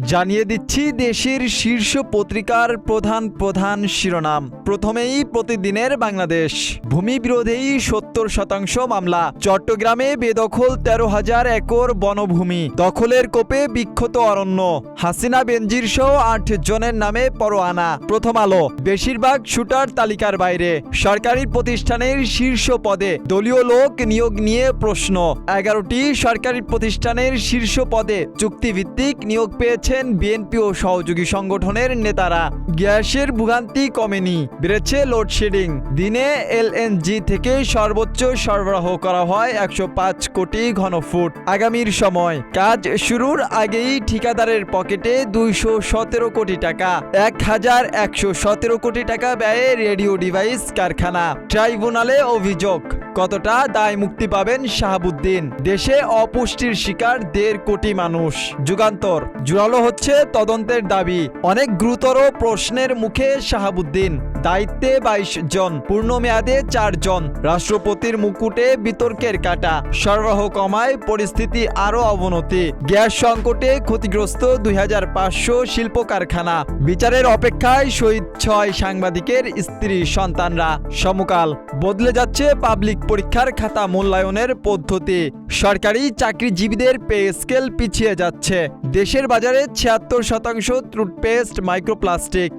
জানিয়ে দিচ্ছি দেশের শীর্ষ পত্রিকার প্রধান শিরোনাম। প্রথমেই প্রতিদিনের বাংলাদেশ। ভূমি বিরোধী 70% মামলা। চট্টগ্রামে বেদখল 13,000 একর বনভূমি। দখলের কোপে বিক্ষত অরণ্য। হাসিনা বেনজির সহ 8 জনের নামে পরোয়ানা। প্রথম আলো। বেশিরভাগ শুটার তালিকার বাইরে। সরকারি প্রতিষ্ঠানের শীর্ষ পদে দলীয় লোক নিয়োগ নিয়ে প্রশ্ন। 11টি সরকারি প্রতিষ্ঠানের শীর্ষ পদে চুক্তিভিত্তিক নিয়োগ পেয়েছেন বিএনপি ও সহযোগী সংগঠনের নেতারা। গ্যাসের ভোগান্তি কমেনি, বেড়েছে লোডশেডিং। দিনে এলএনজি থেকে সর্বোচ্চ সরবরাহ করা হয় 105 কোটি ঘনফুট। আগামীর সময়। কাজ শুরুর আগেই ঠিকাদারের পকেটে 217 কোটি টাকা। 1117 কোটি টাকা ব্যয়ে রেডিও ডিভাইস কারখানা। ট্রাইব্যুনালে অভিযোগ। কতটা দায় মুক্তি পাবেন শাহাবুদ্দিন? দেশে অপুষ্টির শিকার 1.5 কোটি মানুষ। যুগান্তর। জোরালো হচ্ছে তদন্তের দাবি। অনেক গুরুতর প্রশ্নের মুখে শাহাবুদ্দিন। দায়িত্বে 22 জন, পূর্ণ মেয়াদে 4 জন। রাষ্ট্রপতির মুকুটে বিতর্কের কাঁটা। সরবরাহ কমায় পরিস্থিতি আরও অবনতি। গ্যাস সংকটে ক্ষতিগ্রস্ত 2500 শিল্প কারখানা। বিচারের অপেক্ষায় শহীদ 6 সাংবাদিকের স্ত্রী সন্তানরা। সমকাল। বদলে যাচ্ছে পাবলিক পরীক্ষার খাতা মূল্যায়নের পদ্ধতি। সরকারি চাকরিজীবীদের পে স্কেল পিছিয়ে যাচ্ছে। দেশের বাজারে 76% টুথপেস্ট মাইক্রোপ্লাস্টিক।